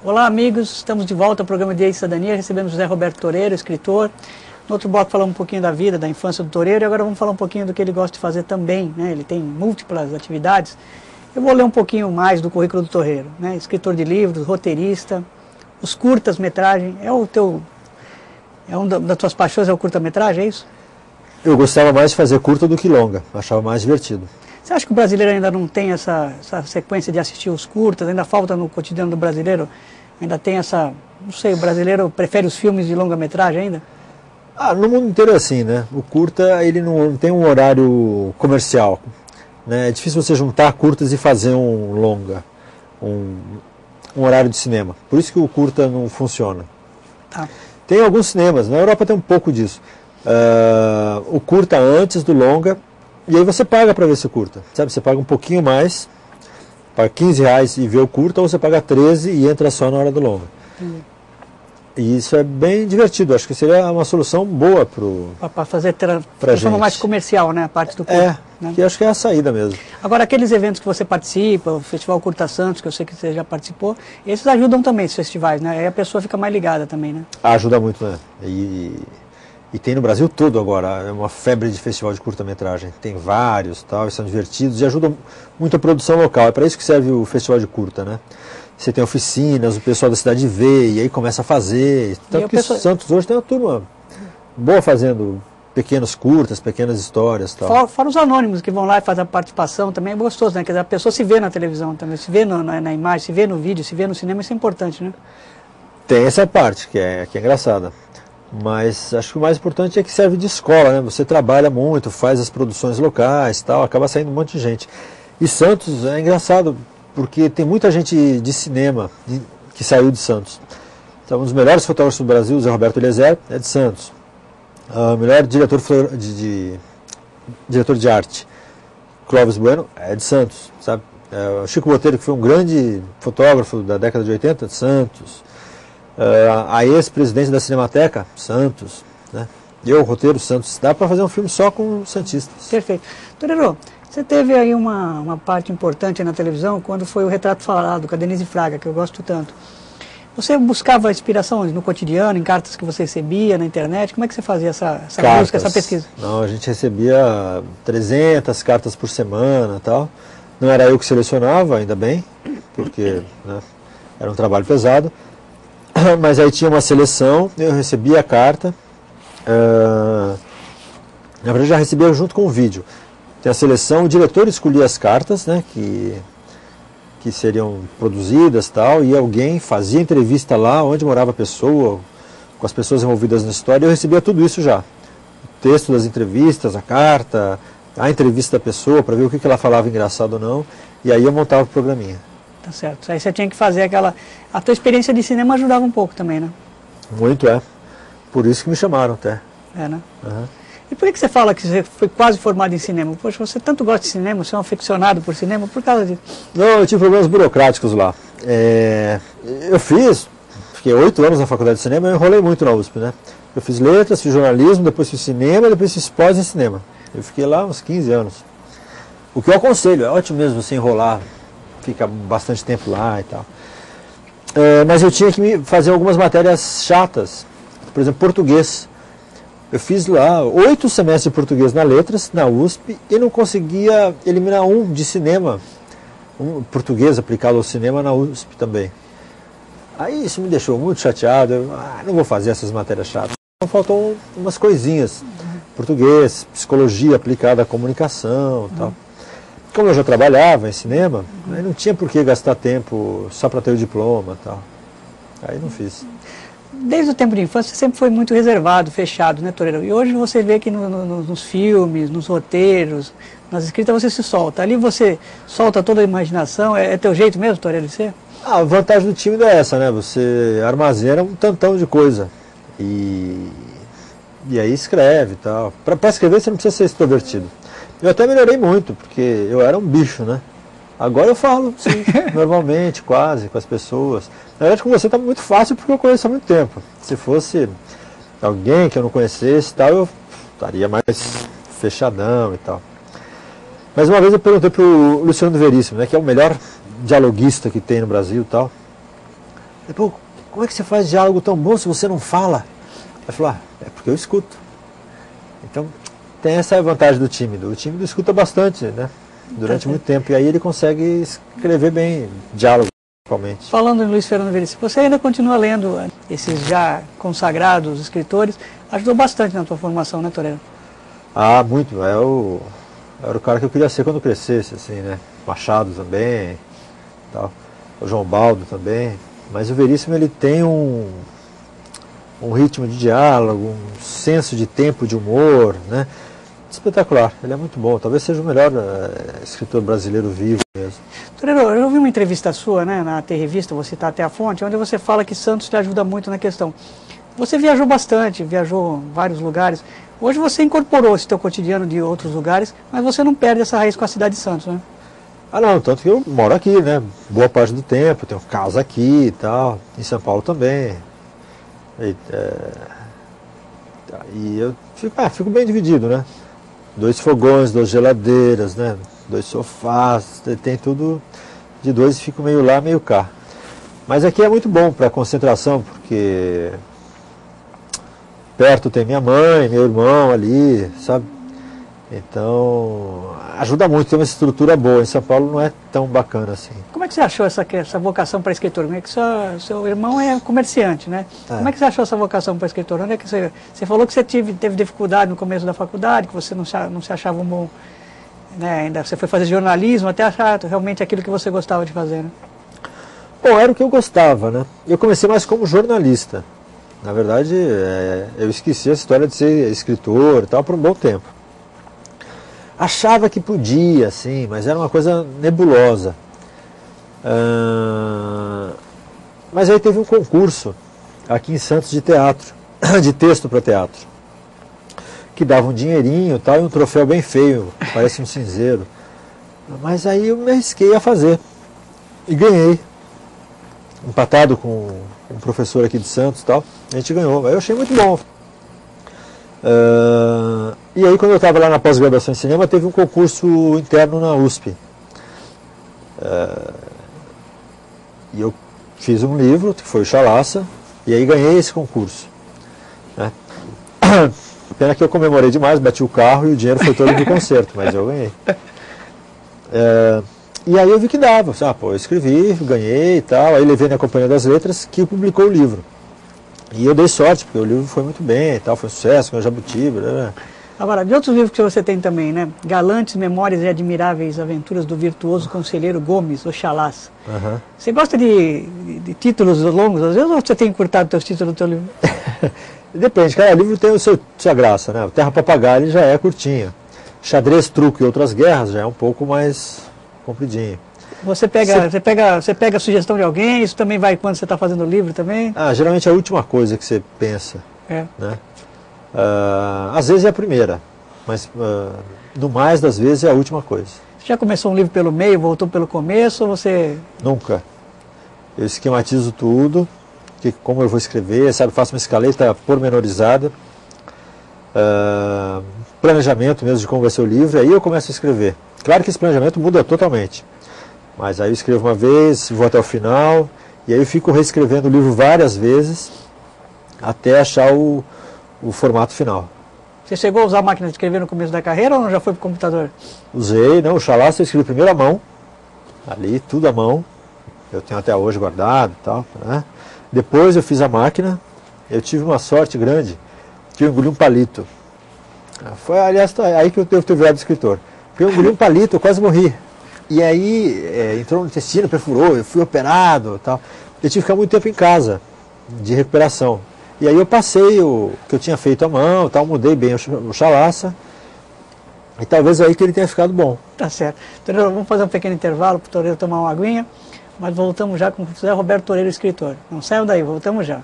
Olá amigos, estamos de volta ao programa Direito e Cidadania, recebemos José Roberto Toreiro, escritor. No outro bloco falamos um pouquinho da vida, da infância do Toreiro, e agora vamos falar um pouquinho do que ele gosta de fazer também, né? Ele tem múltiplas atividades. Eu vou ler um pouquinho mais do currículo do Toreiro, né? Escritor de livros, roteirista, os curtas-metragem, uma das tuas paixões é o curta-metragem, é isso? Eu gostava mais de fazer curta do que longa, achava mais divertido. Você acha que o brasileiro ainda não tem essa sequência de assistir os curtas, ainda falta no cotidiano do brasileiro, ainda tem essa, não sei, o brasileiro prefere os filmes de longa-metragem ainda? No mundo inteiro é assim, né? O curta, ele não tem um horário comercial, né? É difícil você juntar curtas e fazer um longa, um horário de cinema. Por isso que o curta não funciona. Tá. Tem alguns cinemas, na Europa tem um pouco disso. O curta antes do longa, e aí você paga para ver esse curta, sabe? Você paga um pouquinho mais, paga R$15 e vê o curta, ou você paga 13 e entra só na hora do longa. E isso é bem divertido, acho que seria uma solução boa para fazer pra de forma gente. mais comercial, né? A parte do curta. Né? Que acho que é a saída mesmo. Agora, aqueles eventos que você participa, o Festival Curta Santos, que eu sei que você já participou, esses ajudam também, esses festivais, né? Aí a pessoa fica mais ligada também, né? Ajuda muito, né? E tem no Brasil todo agora, é uma febre de festival de curta-metragem. Tem vários, tal, e são divertidos e ajudam muito a produção local. É para isso que serve o festival de curta, né? Você tem oficinas, o pessoal da cidade vê, e aí começa a fazer. Tanto que Santos hoje tem uma turma boa fazendo pequenos curtas, pequenas histórias. Tal. Fora os anônimos que vão lá e fazem a participação, também é gostoso, né? Quer dizer, a pessoa se vê na televisão também, se vê na imagem, se vê no vídeo, se vê no cinema, isso é importante, né? Tem essa parte que é engraçada. Mas acho que o mais importante é que serve de escola, né? Você trabalha muito, faz as produções locais, tal, acaba saindo um monte de gente. E Santos é engraçado, porque tem muita gente de cinema que saiu de Santos. Então, um dos melhores fotógrafos do Brasil, o Zé Roberto Eliezer, é de Santos. O melhor diretor de arte, Clóvis Bueno, é de Santos, sabe? O Chico Botelho, que foi um grande fotógrafo da década de 80, de Santos. A ex-presidente da Cinemateca, Santos, né? E o roteiro Santos. Dá para fazer um filme só com santistas. Perfeito. Toreiro, você teve aí uma parte importante na televisão quando foi o Retrato Falado, com a Denise Fraga, que eu gosto tanto. Você buscava inspiração no cotidiano, em cartas que você recebia na internet? Como é que você fazia essa busca, essa pesquisa? Não, a gente recebia 300 cartas por semana e tal. Não era eu que selecionava, ainda bem, porque né, era um trabalho pesado. Mas aí tinha uma seleção, eu recebia a carta, na verdade já recebia junto com o vídeo. Tem a seleção, o diretor escolhia as cartas, né, que seriam produzidas tal, e alguém fazia entrevista lá onde morava a pessoa, com as pessoas envolvidas na história, e eu recebia tudo isso já. O texto das entrevistas, a carta, a entrevista da pessoa, para ver o que ela falava engraçado ou não, e aí eu montava o programinha. Tá certo. Aí você tinha que fazer a tua experiência de cinema ajudava um pouco também, né? Muito, Por isso que me chamaram até. É, né? Uhum. E por que você fala que você foi quase formado em cinema? Poxa, você tanto gosta de cinema, você é um aficionado por cinema, por causa disso? Não, eu tive problemas burocráticos lá. Eu fiquei 8 anos na faculdade de cinema, eu enrolei muito na USP, né? Eu fiz letras, fiz jornalismo, depois fiz cinema, depois fiz pós em cinema. Eu fiquei lá uns 15 anos. O que eu aconselho, é ótimo mesmo você enrolar, fica bastante tempo lá e tal. Mas eu tinha que fazer algumas matérias chatas, por exemplo, português. Eu fiz lá 8 semestres de português na letras, na USP, e não conseguia eliminar um de cinema, um português aplicado ao cinema na USP também. Aí isso me deixou muito chateado, não vou fazer essas matérias chatas. Então faltam umas coisinhas, português, psicologia aplicada à comunicação e tal. Como eu já trabalhava em cinema, aí não tinha por que gastar tempo só para ter o diploma e tal. Aí não fiz. Desde o tempo de infância você sempre foi muito reservado, fechado, né, Toreiro? E hoje você vê que nos filmes, nos roteiros, nas escritas você se solta. Ali você solta toda a imaginação, é teu jeito mesmo, Toreiro, de ser? A vantagem do tímido é essa, né? Você armazena um tantão de coisa. E aí escreve e tal. Para escrever você não precisa ser extrovertido. Eu até melhorei muito, porque eu era um bicho, né? Agora eu falo, sim, normalmente, quase, com as pessoas. Na verdade, com você está muito fácil, porque eu conheço há muito tempo. Se fosse alguém que eu não conhecesse, tal, eu estaria mais fechadão e tal. Mas uma vez eu perguntei para o Luciano Veríssimo, né, que é o melhor dialoguista que tem no Brasil e tal. Pô, como é que você faz diálogo tão bom se você não fala? Ele falou, é porque eu escuto. Então, tem essa vantagem do tímido. O tímido escuta bastante, né? Durante muito tempo. E aí ele consegue escrever bem diálogo, principalmente. Falando em Luiz Fernando Veríssimo, você ainda continua lendo esses já consagrados escritores. Ajudou bastante na tua formação, né, Toreiro? Ah, muito. Era o cara que eu queria ser quando crescesse, assim, né? Machado também, tal. O João Baldo também. Mas o Veríssimo, ele tem um ritmo de diálogo, um senso de tempo, de humor, né? Espetacular, ele é muito bom, talvez seja o melhor escritor brasileiro vivo mesmo. Toreiro, eu vi uma entrevista sua, né, na T-Revista, vou citar até a fonte, onde você fala que Santos te ajuda muito na questão. Você viajou bastante, viajou em vários lugares. Hoje você incorporou esse teu cotidiano de outros lugares, mas você não perde essa raiz com a cidade de Santos, né? Ah não, tanto que eu moro aqui, né? Boa parte do tempo, tenho casa aqui e tal, em São Paulo também. E eu fico bem dividido, né? 2 fogões, 2 geladeiras, né? 2 sofás, tem tudo de 2 e fico meio lá, meio cá. Mas aqui é muito bom para concentração, porque perto tem minha mãe, meu irmão ali, sabe? Então, ajuda muito, tem uma estrutura boa. Em São Paulo não é tão bacana assim. Como é que você achou essa vocação para escritor? Como é que seu irmão é comerciante, né? Como é que você achou essa vocação para escritor? Onde é que você falou que você teve dificuldade no começo da faculdade, que você não se achava um bom... Né, ainda você foi fazer jornalismo até achar realmente aquilo que você gostava de fazer, né? Bom, era o que eu gostava, né? Eu comecei mais como jornalista. Na verdade, eu esqueci a história de ser escritor e tal por um bom tempo. Achava que podia, sim, mas era uma coisa nebulosa. Mas aí teve um concurso aqui em Santos de teatro, de texto para teatro, que dava um dinheirinho tal, e um troféu bem feio, parece um cinzeiro. Mas aí eu me arrisquei a fazer e ganhei. Empatado com um professor aqui de Santos e tal, a gente ganhou. Aí eu achei muito bom. E aí quando eu estava lá na pós-graduação em cinema, teve um concurso interno na USP. E eu fiz um livro, que foi o Chalaça, e aí ganhei esse concurso. Né? Pena que eu comemorei demais, bati o carro e o dinheiro foi todo do concerto, mas eu ganhei. E aí eu vi que dava, eu escrevi, ganhei e tal, aí levei na Companhia das Letras, que publicou o livro. E eu dei sorte, porque o livro foi muito bem e tal, foi um sucesso, ganhou Jabuti, blá. Agora, de outros livros que você tem também, né? Galantes Memórias e Admiráveis Aventuras do Virtuoso Conselheiro Gomes, Oxalás. Você gosta de títulos longos, às vezes, ou você tem encurtado os títulos do teu livro? Depende, cada livro tem sua graça, né? O Terra Papagaio já é curtinho. Xadrez, Truco e Outras Guerras já é um pouco mais compridinho. Você pega a sugestão de alguém, isso também vai quando você está fazendo o livro também? Geralmente é a última coisa que você pensa. Né? Às vezes é a primeira, mas no mais das vezes é a última coisa. Você já começou um livro pelo meio, voltou pelo começo, ou você... Nunca. Eu esquematizo tudo, como eu vou escrever, faço uma escaleta pormenorizada, planejamento mesmo de como vai ser o livro, aí eu começo a escrever. Claro que esse planejamento muda totalmente, mas aí eu escrevo uma vez, vou até o final, e aí eu fico reescrevendo o livro várias vezes, até achar o formato final. Você chegou a usar a máquina de escrever no começo da carreira ou não já foi para o computador? Usei, não, o Chalaça eu escrevi primeiro à mão, ali, tudo à mão, eu tenho até hoje guardado e tal, né? Depois eu fiz a máquina, eu tive uma sorte grande, que eu engoli um palito. Foi, aliás, aí que eu devo ter virado escritor. Porque eu engoli um palito, eu quase morri. E aí entrou no intestino, perfurou, eu fui operado e tal. Eu tive que ficar muito tempo em casa, de recuperação. E aí eu passei o que eu tinha feito à mão, tal, mudei bem o Chalaça. E talvez aí que ele tenha ficado bom. Tá certo. Toreiro, vamos fazer um pequeno intervalo para o Toreiro tomar uma aguinha, mas voltamos já com o José Roberto Toreiro, escritor. Não saiam daí, voltamos já.